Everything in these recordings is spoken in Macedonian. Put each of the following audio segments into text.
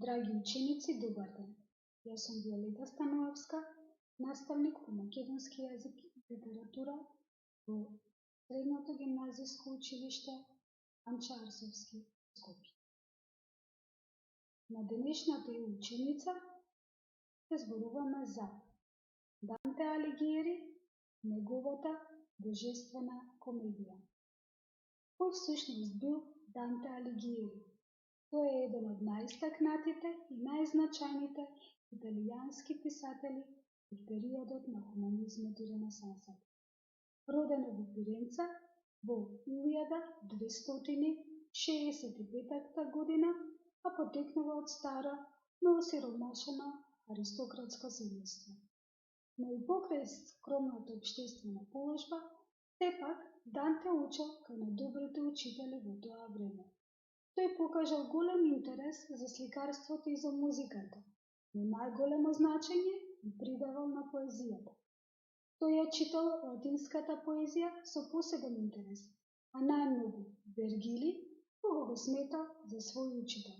Драги ученици, добар ден. Јас сум Виолета Станоевска, наставник по македонски јазик и литература во Средното гимназиско училиште Анча Арсовски, Скопје. На денешната ученица ќе зборуваме за Данте Алигиери, неговата божествена комедија. Кој всушност бил Данте Алигиери? Тој е еден од најистакнатите и најзначајните италијански писатели од периодот на хуманизмот и ренесансата. Роден во Фиренца во 1265 година, а потекнува од старо, но осиромашено аристократско семејство. Но и покрај скромната општествена положба, сепак Данте учел кај најдобрите учители во тоа време. Тој покажал голем интерес за сликарството и за музиката, но најголемо значење и придавал на поезијата. Тој ја читал латинската поезија со посебен интерес, а најмногу Вергили, кога го сметал за свој учител.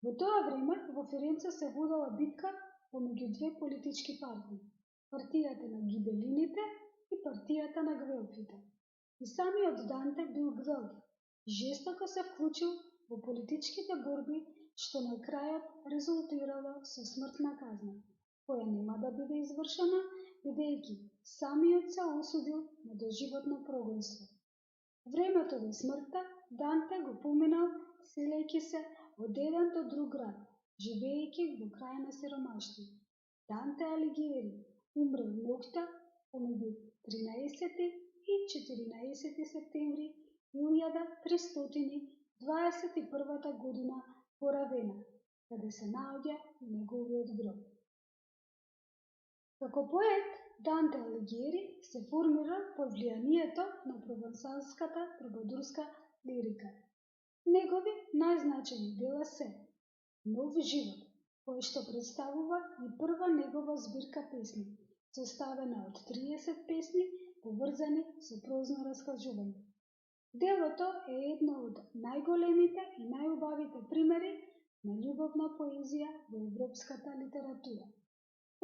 Во тоа време во Фиренца се водела битка помеѓу две политички партии, партијата на гибелините и партијата на гвелфите. И самиот Данте бил гвелф, жестоко се вклучил во политичките борби, што на крајот резултирало со смртна казна, која нема да биде извршена, бидејќи самиот се осудил на доживотно прогонство. Времето до смртта Данте го поминал селејќи се од еден до друг град, живеејќи во крајна сиромаштија. Данте Алигиери умре ноќта помеѓу 13 и 14 септември 1321 година во Равена, каде се наоѓа неговиот гроб. Како поет, Данте Алигиери се формира под влијанието на провансалската трубадурска лирика. Негови најзначајни дела се Нов живот, кој што представува и прва негова збирка песни, составена од 30 песни поврзани со прозно раскажување. Делото е едно од најголемите и најубавите примери на љубовна поезија во европската литература.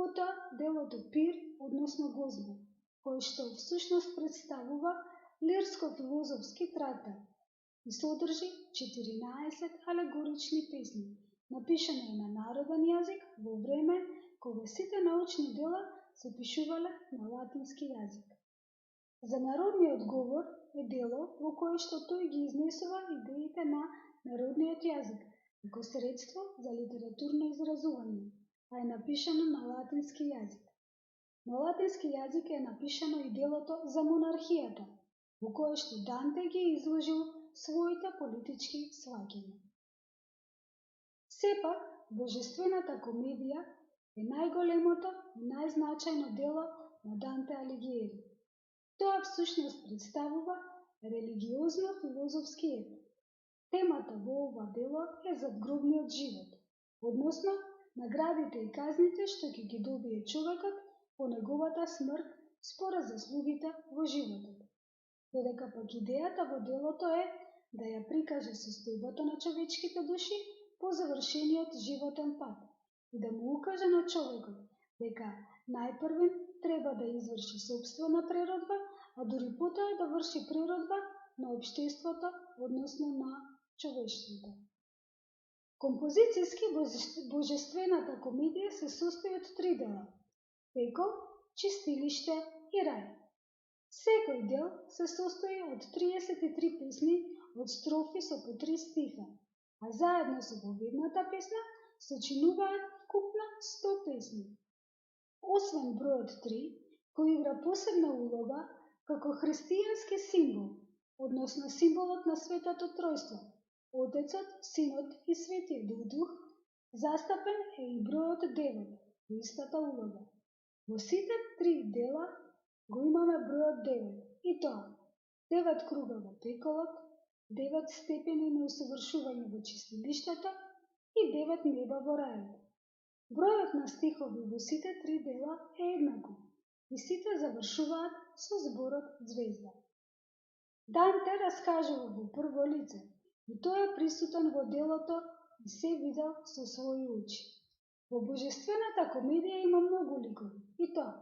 Потоа делото Пир, односно Гозба, кој што всушност представува лирско-филозофски трактат и содржи 14 алегорични песни, напишани на народен јазик во време кога сите научни дела се пишувале на латински јазик. За народниот говор е дело во кое што тој ги изнесува идеите на народниот јазик како средство за литературно изразување, а е напишано на латински јазик. На латински јазик е напишано и делото за монархијата, во кое што Данте ги изложил своите политички сваќања. Сепак, божествената комедија е најголемото и најзначајно дело на Данте Алигиери. Тоа всушност представува религиозно-филозофски еп. Темата во ова дело е задгробниот живот, односно наградите и казните што ќе ги добие човекот по неговата смрт според заслугите во животот. Додека пак идејата во делото е да ја прикаже состојбата на човечките души по завршениот животен пат и да му укаже на човекот дека најпрвен треба да изврши собствена преродба, а дури потоа да врши преродба на општеството, односно на човештвото. Композицијски божествената комедија се состои од 3 дела: пекол, чистилиште и рај. Секој дел се состои од 33 песни од строфи со по 3 стиха, а заедно со поведната песна сочинуваат вкупно 100 песни. Освен бројот 3, кој игра посебна улога како христијански символ, односно символот на Светото Тројство, Отецот, Синот и Светиот Дух, застапен е и бројот 9 во истата улога. Во сите 3 дела го имаме бројот 9, и тоа 9 круга во пеколот, 9 степени на усовршување во чистилиштето и 9 неба во рајот. Бројот на стихови во сите 3 дела е еднаков и сите завршуваат со зборот звезда. Данте раскажува во прво лице и тој е присутен во делото и се видел со своји очи. Во божествената комедија има многу ликови, и тоа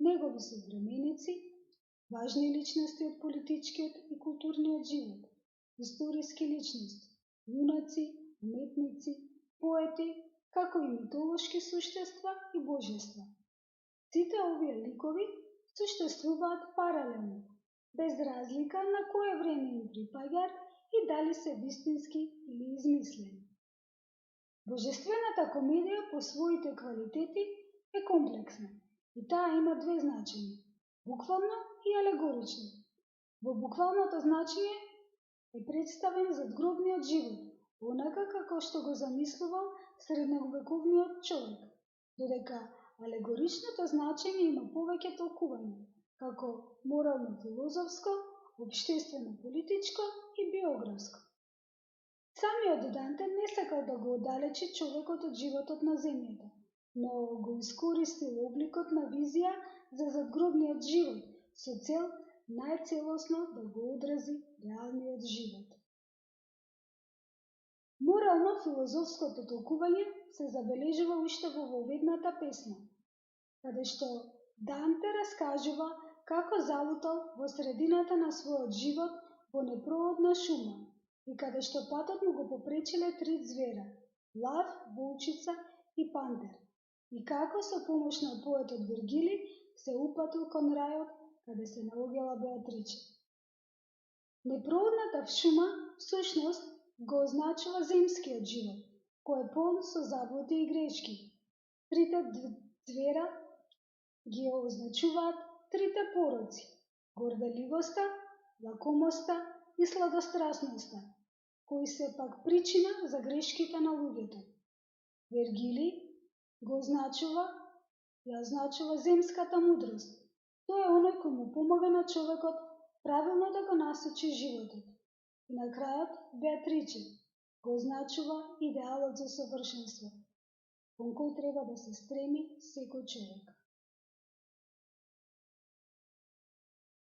негови современици, важни личности од политичкиот и културниот живот, историски личности, јунаци, уметници, поети, како и митолошки суштества и божества. Сите овие ликови суштествуваат паралелно, без разлика на кое време им припаѓаат и дали се вистински или измислени. Божествената комедија по своите квалитети е комплексна и таа има две значења – буквално и алегорично. Во буквалното значење е представен задгробниот живот, онака како што го замислувал средновековниот човек, додека алегоричното значење има повеќе толкувања, како морално-филозофско, општествено-политичко и биографско. Самиот Данте не сакал да го оддалечи човекот од животот на земјата, но го искористил обликот на визија за задгробниот живот со цел најцелосно да го одрази реалниот живот. Морално-филозофското толкување се забележува уште во воведната песна, каде што Данте раскажува како залутал во средината на својот живот во непроодна шума и каде што патот му го попречиле 3 звера – лав, волчица и пантер, и како со помош на поетот Вергили се упатил кон рајот каде се наоѓала Беатриче. Непроодната шума всушност го означува земскиот живот, кој е полн со заблуди и грешки. Трите звера ги означуваат трите пороци – горделивоста, лакомоста и сладострасноста, кои се пак причина за грешките на луѓето. Вергили го означува земската мудрост. Тој е оној кој му помага на човекот правилно да го насочи животот. И на крајот Беатриче го означува идеалот за совршенство, кон кој треба да се стреми секој човек.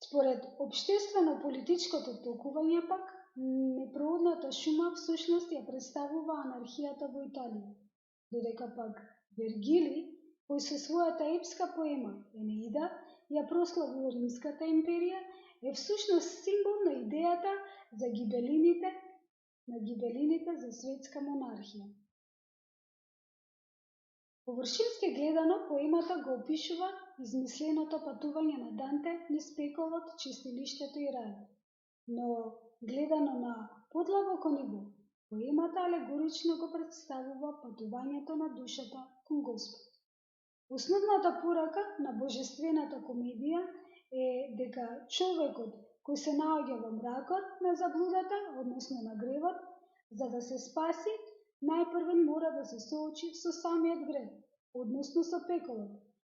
Според општествено-политичкото толкување пак, непроодната шума всушност ја представува анархијата во Италија, додека пак Вергили, кој со својата епска поема Енеида ја прослави Римската империја, е всушност символ на идејата за гибелините за светска монархија. Површински гледано, поемата го опишува измисленото патување на Данте низ пеколот, чистилиштето и рајот. Но, гледано на подлабоко ниво, поемата алегорично го представува патувањето на душата кон Господ. Основната порака на божествената комедија е дека човекот кој се наоѓа во мракот на заблудата, односно на гревот, за да се спаси, најпрвен мора да се соочи со самиот грев, односно со пеколот,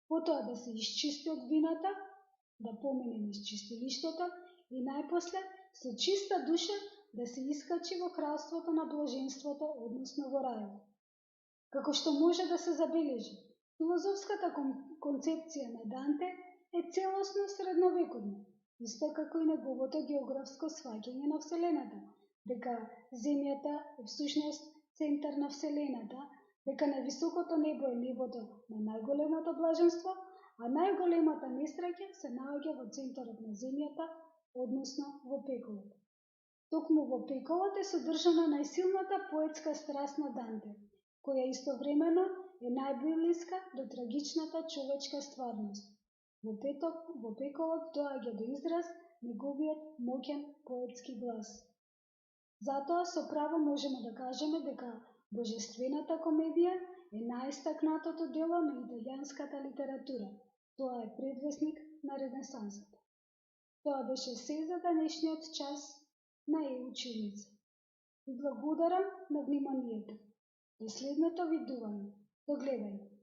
потоа да се изчисти од вината, да помине низ чистилиштето и најпосле со чиста душа да се искачи во кралството на блаженството, односно во рајот. Како што може да се забележи, филозофската концепција на Данте е целосно средновековна, исто како и неговото географско сваќање на Вселената, дека Земјата е всушност центар на Вселената, дека на високото небо е небото на најголемото блаженство, а најголемата несреќа се наоѓа во центарот на Земјата, односно во пеколот. Токму во пеколот е содржана најсилната поетска страст на Данте, која истовремено е најблиска до трагичната човечка стварност. Во пеколот доаѓа до израз неговиот моќен поетски глас. Затоа со право можеме да кажеме дека божествената комедија е најистакнатото дело на италијанската литература. Тоа е предвесник на Ренесансата. Тоа беше се за денешниот час на ученица. Ви благодарам на вниманието. До следното видување. До гледање.